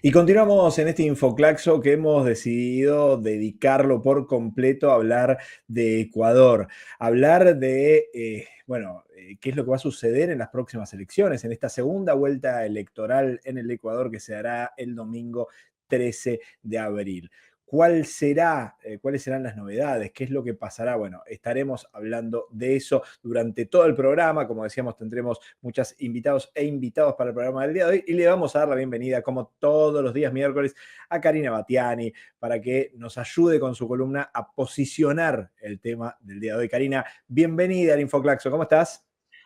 Y continuamos en este Infoclaxo que hemos decidido dedicarlo por completo a hablar de Ecuador, hablar de, qué es lo que va a suceder en las próximas elecciones, en esta segunda vuelta electoral en el Ecuador que se hará el domingo 13 de abril. ¿Cuáles serán las novedades? ¿Qué es lo que pasará? Bueno, estaremos hablando de eso durante todo el programa. Como decíamos, tendremos muchos invitados e invitados para el programa del día de hoy y le vamos a dar la bienvenida, como todos los días miércoles, a Karina Batiani para que nos ayude con su columna a posicionar el tema del día de hoy. Karina, bienvenida al Infoclaxo. ¿Cómo estás?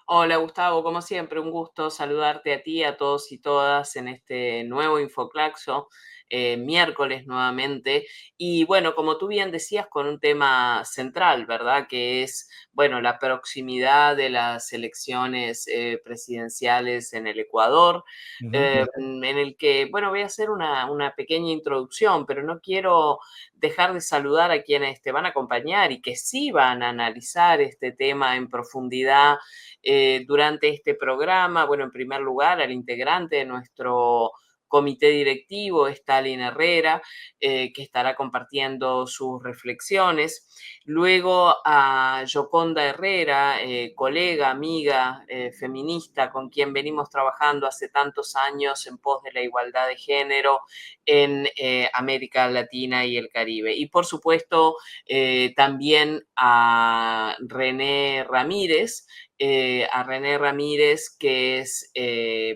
Hola Gustavo, como siempre, un gusto saludarte a ti, a todos y todas en este nuevo Infoclaxo, miércoles nuevamente. Y bueno, como tú bien decías, con un tema central, ¿verdad? Que es, bueno, la proximidad de las elecciones presidenciales en el Ecuador, Ujú. en el que, bueno, voy a hacer una pequeña introducción, pero no quiero dejar de saludar a quienes te van a acompañar y que sí van a analizar este tema en profundidad durante este programa. Bueno, en primer lugar, al integrante de nuestro comité directivo, Stalin Herrera, que estará compartiendo sus reflexiones. Luego a Yoconda Herrera, colega, amiga, feminista, con quien venimos trabajando hace tantos años en pos de la igualdad de género en América Latina y el Caribe. Y por supuesto, también a René Ramírez, que es,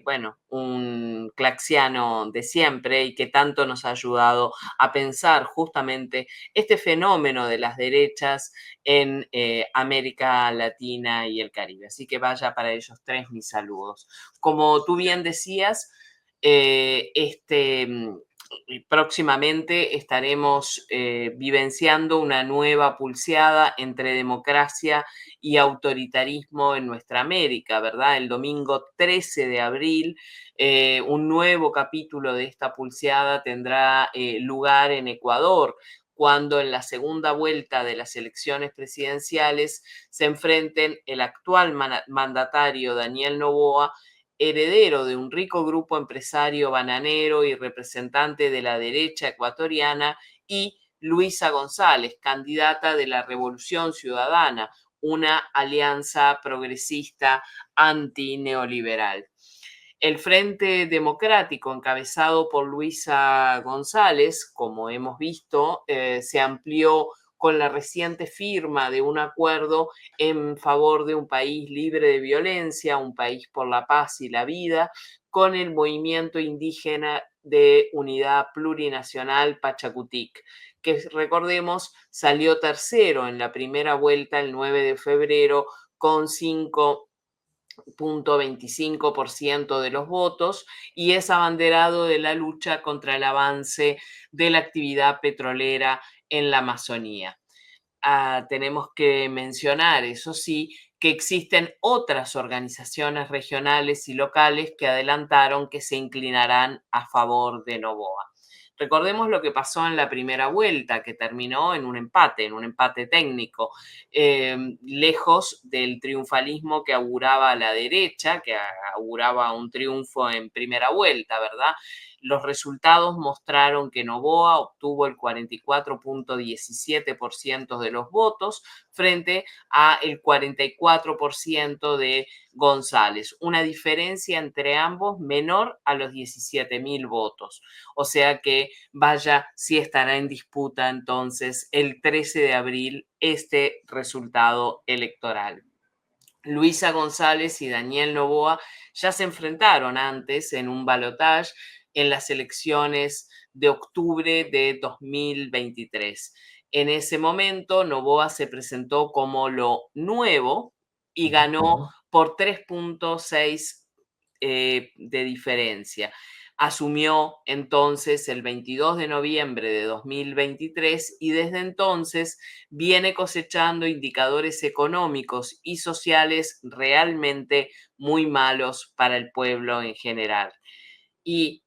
bueno, un claxiano de siempre y que tanto nos ha ayudado a pensar justamente este fenómeno de las derechas en América Latina y el Caribe. Así que vaya para ellos tres mis saludos. Como tú bien decías, próximamente estaremos vivenciando una nueva pulseada entre democracia y autoritarismo en nuestra América, ¿verdad? El domingo 13 de abril, un nuevo capítulo de esta pulseada tendrá lugar en Ecuador, cuando en la segunda vuelta de las elecciones presidenciales se enfrenten el actual mandatario Daniel Noboa, heredero de un rico grupo empresario bananero y representante de la derecha ecuatoriana, y Luisa González, candidata de la Revolución Ciudadana, una alianza progresista antineoliberal. El Frente Democrático, encabezado por Luisa González, como hemos visto, se amplió con la reciente firma de un acuerdo en favor de un país libre de violencia, un país por la paz y la vida, con el movimiento indígena de unidad plurinacional Pachacutic, que recordemos salió tercero en la primera vuelta el 9 de febrero con 5,25% de los votos y es abanderado de la lucha contra el avance de la actividad petrolera en la Amazonía. Tenemos que mencionar, eso sí, que existen otras organizaciones regionales y locales que adelantaron que se inclinarán a favor de Noboa. Recordemos lo que pasó en la primera vuelta, que terminó en un empate técnico, lejos del triunfalismo que auguraba la derecha, que auguraba un triunfo en primera vuelta, ¿verdad? Los resultados mostraron que Noboa obtuvo el 44,17% de los votos frente a el 44% de González, una diferencia entre ambos menor a los 17.000 votos. O sea que vaya si estará en disputa entonces el 13 de abril este resultado electoral. Luisa González y Daniel Noboa ya se enfrentaron antes en un balotaje en las elecciones de octubre de 2023. En ese momento, Noboa se presentó como lo nuevo y ganó por 3,6 de diferencia. Asumió entonces el 22 de noviembre de 2023 y desde entonces viene cosechando indicadores económicos y sociales realmente muy malos para el pueblo en general. Y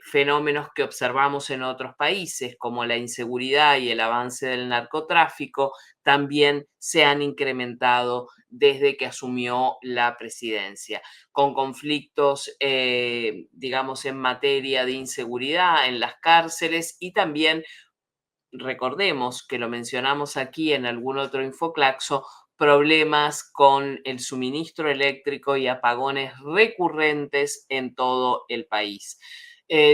fenómenos que observamos en otros países, como la inseguridad y el avance del narcotráfico, también se han incrementado desde que asumió la presidencia, con conflictos, digamos, en materia de inseguridad en las cárceles y también, recordemos que lo mencionamos aquí en algún otro Infoclaxo, problemas con el suministro eléctrico y apagones recurrentes en todo el país.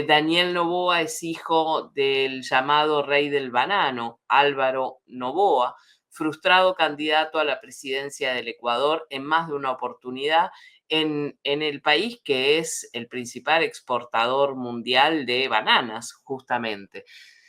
Daniel Noboa es hijo del llamado rey del banano, Álvaro Noboa, frustrado candidato a la presidencia del Ecuador en más de una oportunidad en el país que es el principal exportador mundial de bananas, justamente.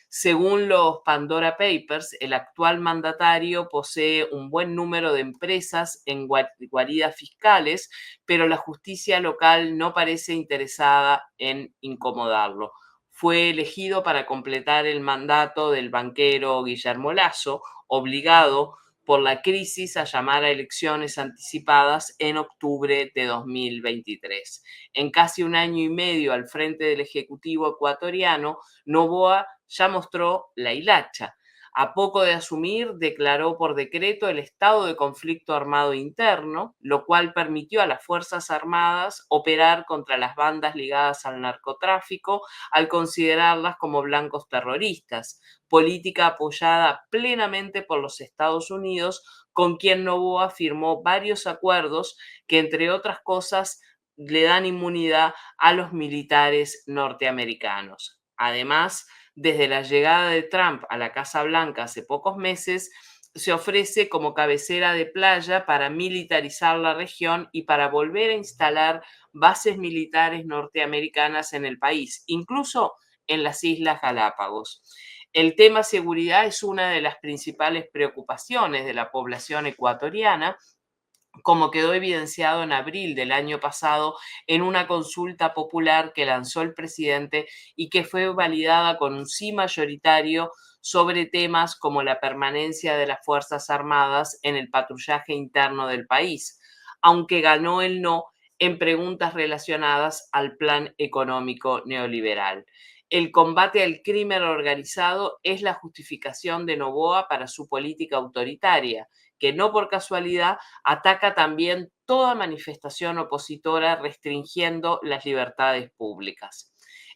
Según los Pandora Papers, el actual mandatario posee un buen número de empresas en guaridas fiscales, pero la justicia local no parece interesada en incomodarlo. Fue elegido para completar el mandato del banquero Guillermo Lasso, obligado por la crisis a llamar a elecciones anticipadas en octubre de 2023. En casi un año y medio al frente del Ejecutivo ecuatoriano, Noboa ya mostró la hilacha. A poco de asumir, declaró por decreto el estado de conflicto armado interno, lo cual permitió a las Fuerzas Armadas operar contra las bandas ligadas al narcotráfico al considerarlas como blancos terroristas, política apoyada plenamente por los Estados Unidos, con quien Noboa firmó varios acuerdos que, entre otras cosas, le dan inmunidad a los militares norteamericanos. Además, desde la llegada de Trump a la Casa Blanca hace pocos meses, se ofrece como cabecera de playa para militarizar la región y para volver a instalar bases militares norteamericanas en el país, incluso en las Islas Galápagos. El tema seguridad es una de las principales preocupaciones de la población ecuatoriana, como quedó evidenciado en abril del año pasado en una consulta popular que lanzó el presidente y que fue validada con un sí mayoritario sobre temas como la permanencia de las Fuerzas Armadas en el patrullaje interno del país, aunque ganó el no en preguntas relacionadas al plan económico neoliberal. El combate al crimen organizado es la justificación de Noboa para su política autoritaria, que no por casualidad ataca también toda manifestación opositora restringiendo las libertades públicas.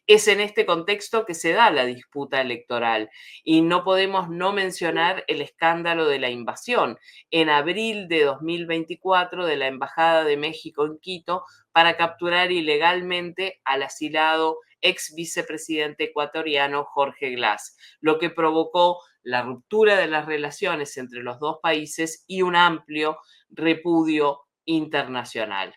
Es en este contexto que se da la disputa electoral y no podemos no mencionar el escándalo de la invasión en abril de 2024 de la Embajada de México en Quito para capturar ilegalmente al asilado ex vicepresidente ecuatoriano Jorge Glass, lo que provocó la ruptura de las relaciones entre los dos países y un amplio repudio internacional.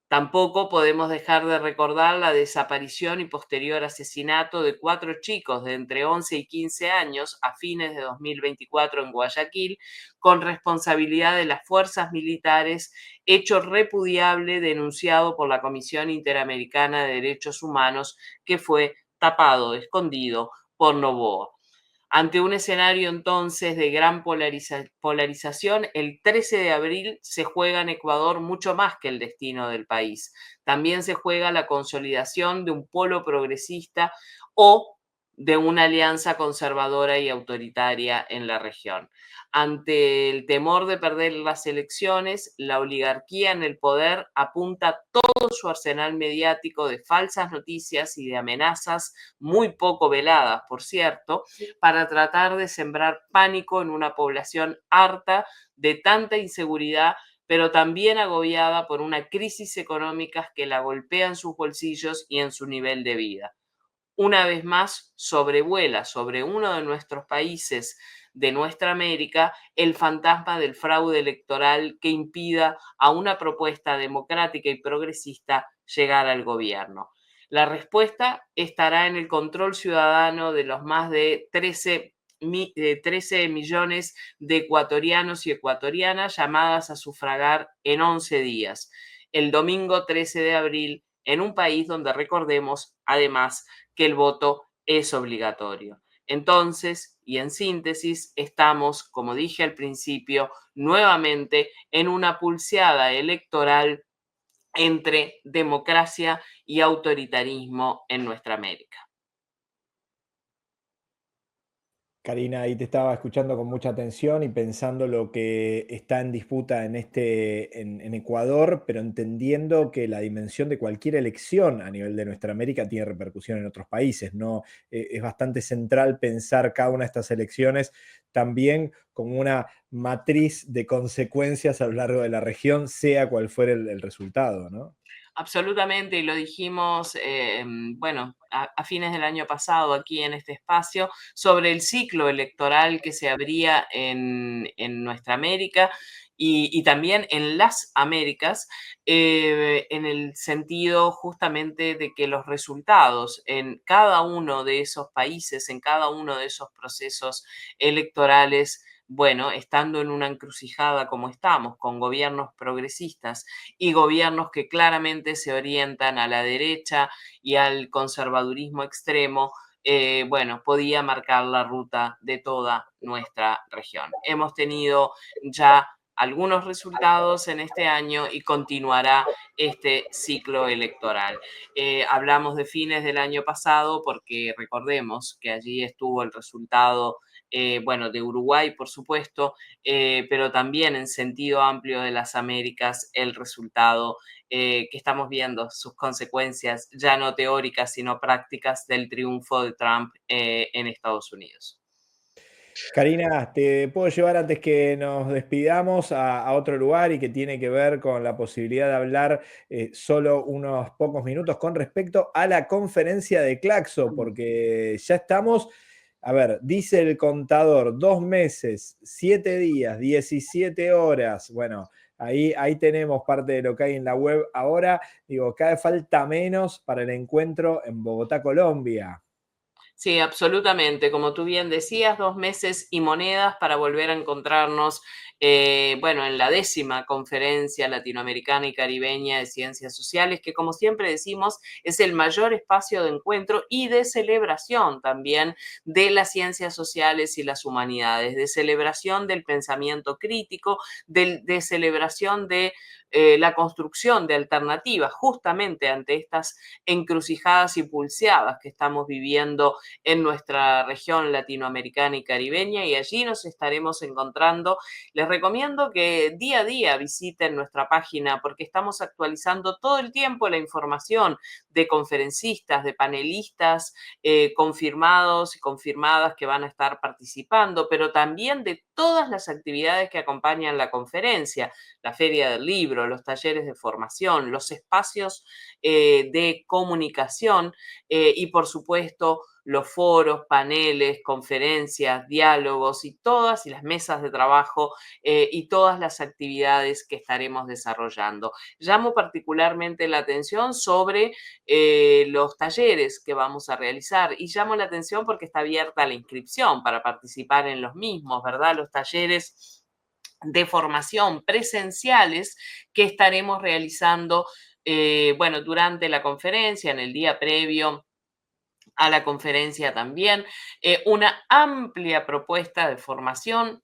Tampoco podemos dejar de recordar la desaparición y posterior asesinato de 4 chicos de entre 11 y 15 años a fines de 2024 en Guayaquil, con responsabilidad de las fuerzas militares, hecho repudiable denunciado por la Comisión Interamericana de Derechos Humanos, que fue tapado, escondido por Noboa. Ante un escenario entonces de gran polarización, el 13 de abril se juega en Ecuador mucho más que el destino del país. También se juega la consolidación de un polo progresista o de una alianza conservadora y autoritaria en la región. Ante el temor de perder las elecciones, la oligarquía en el poder apunta todo su arsenal mediático de falsas noticias y de amenazas muy poco veladas, por cierto, para tratar de sembrar pánico en una población harta de tanta inseguridad, pero también agobiada por una crisis económica que la golpea en sus bolsillos y en su nivel de vida. Una vez más, sobrevuela sobre uno de nuestros países de nuestra América el fantasma del fraude electoral que impida a una propuesta democrática y progresista llegar al gobierno. La respuesta estará en el control ciudadano de los más de 13 millones de ecuatorianos y ecuatorianas llamadas a sufragar en 11 días, el domingo 13 de abril, en un país donde, recordemos, además, que el voto es obligatorio. Entonces, y en síntesis, estamos, como dije al principio, nuevamente en una pulseada electoral entre democracia y autoritarismo en nuestra América. Karina, ahí te estaba escuchando con mucha atención y pensando lo que está en disputa en Ecuador, pero entendiendo que la dimensión de cualquier elección a nivel de nuestra América tiene repercusión en otros países, ¿no? Es bastante central pensar cada una de estas elecciones también como una matriz de consecuencias a lo largo de la región, sea cual fuere el resultado, ¿no? Absolutamente, y lo dijimos, bueno, a fines del año pasado aquí en este espacio, sobre el ciclo electoral que se abría en nuestra América y también en las Américas, en el sentido justamente de que los resultados en cada uno de esos países, en cada uno de esos procesos electorales, bueno, estando en una encrucijada como estamos, con gobiernos progresistas y gobiernos que claramente se orientan a la derecha y al conservadurismo extremo, bueno, podía marcar la ruta de toda nuestra región. Hemos tenido ya algunos resultados en este año y continuará este ciclo electoral. Hablamos de fines del año pasado porque recordemos que allí estuvo el resultado, bueno, de Uruguay, por supuesto, pero también en sentido amplio de las Américas, el resultado que estamos viendo, sus consecuencias ya no teóricas, sino prácticas del triunfo de Trump en Estados Unidos. Karina, te puedo llevar antes que nos despidamos a otro lugar y que tiene que ver con la posibilidad de hablar solo unos pocos minutos con respecto a la conferencia de Claxo, porque ya estamos, a ver, dice el contador, 2 meses, 7 días, 17 horas, bueno. Ahí tenemos parte de lo que hay en la web ahora. Digo, cada falta menos para el encuentro en Bogotá, Colombia. Sí, absolutamente. Como tú bien decías, 2 meses y monedas para volver a encontrarnos, bueno, en la 10ª conferencia latinoamericana y caribeña de ciencias sociales, que como siempre decimos, es el mayor espacio de encuentro y de celebración también de las ciencias sociales y las humanidades, de celebración del pensamiento crítico, de celebración de la construcción de alternativas justamente ante estas encrucijadas y pulseadas que estamos viviendo en nuestra región latinoamericana y caribeña, y allí nos estaremos encontrando. Les recomiendo que día a día visiten nuestra página porque estamos actualizando todo el tiempo la información de conferencistas, de panelistas confirmados y confirmadas que van a estar participando, pero también de todas las actividades que acompañan la conferencia, la feria del libro, los talleres de formación, los espacios de comunicación y por supuesto los foros, paneles, conferencias, diálogos y las mesas de trabajo y todas las actividades que estaremos desarrollando. Llamo particularmente la atención sobre los talleres que vamos a realizar y llamo la atención porque está abierta la inscripción para participar en los mismos, ¿verdad? Los talleres de formación presenciales que estaremos realizando, bueno, durante la conferencia, en el día previo a la conferencia también, una amplia propuesta de formación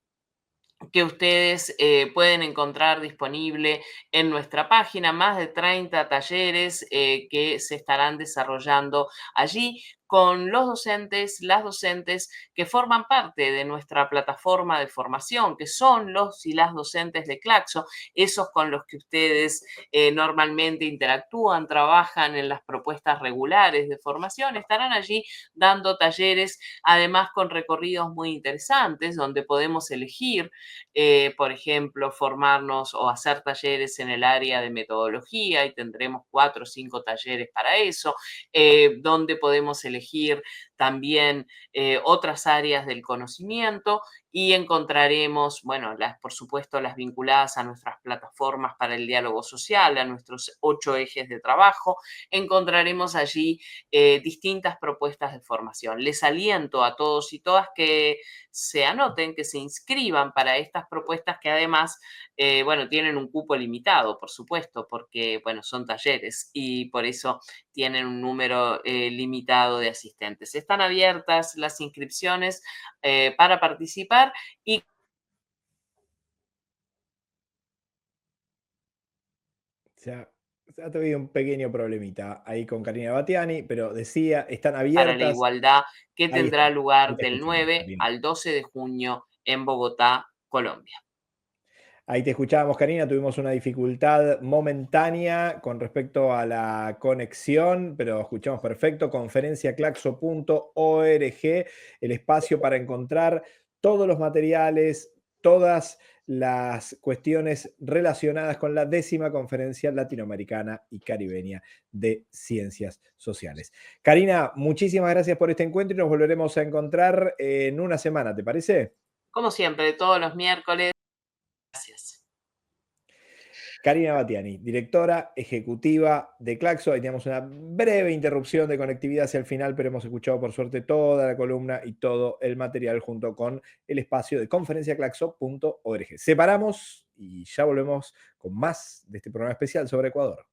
que ustedes pueden encontrar disponible en nuestra página, más de 30 talleres que se estarán desarrollando allí con los docentes, las docentes que forman parte de nuestra plataforma de formación, que son los y las docentes de Claxo, esos con los que ustedes normalmente interactúan, trabajan en las propuestas regulares de formación, estarán allí dando talleres, además con recorridos muy interesantes, donde podemos elegir por ejemplo, formarnos o hacer talleres en el área de metodología y tendremos 4 o 5 talleres para eso, donde podemos elegir también otras áreas del conocimiento y encontraremos, bueno, por supuesto, las vinculadas a nuestras plataformas para el diálogo social, a nuestros 8 ejes de trabajo. Encontraremos allí distintas propuestas de formación. Les aliento a todos y todas que se anoten, que se inscriban para estas propuestas que además, bueno, tienen un cupo limitado, por supuesto, porque, bueno, son talleres y por eso tienen un número limitado de asistentes. Están abiertas las inscripciones para participar y Se, ha tenido un pequeño problemita ahí con Karina Batiani, pero decía, están para la abiertas. igualdad que Ahí tendrá está, ahí lugar te del escuchamos, 9 Karina. al 12 de junio en Bogotá, Colombia. Ahí te escuchábamos, Karina. Tuvimos una dificultad momentánea con respecto a la conexión, pero escuchamos perfecto. Conferenciaclaxo.org, el espacio para encontrar todos los materiales, todas las cuestiones relacionadas con la 10ª Conferencia Latinoamericana y Caribeña de Ciencias Sociales. Karina, muchísimas gracias por este encuentro y nos volveremos a encontrar en una semana, ¿te parece? Como siempre, todos los miércoles. Gracias. Karina Batiani, directora ejecutiva de Claxo. Ahí teníamos una breve interrupción de conectividad hacia el final, pero hemos escuchado por suerte toda la columna y todo el material junto con el espacio de conferenciaclaxo.org. Separamos y ya volvemos con más de este programa especial sobre Ecuador.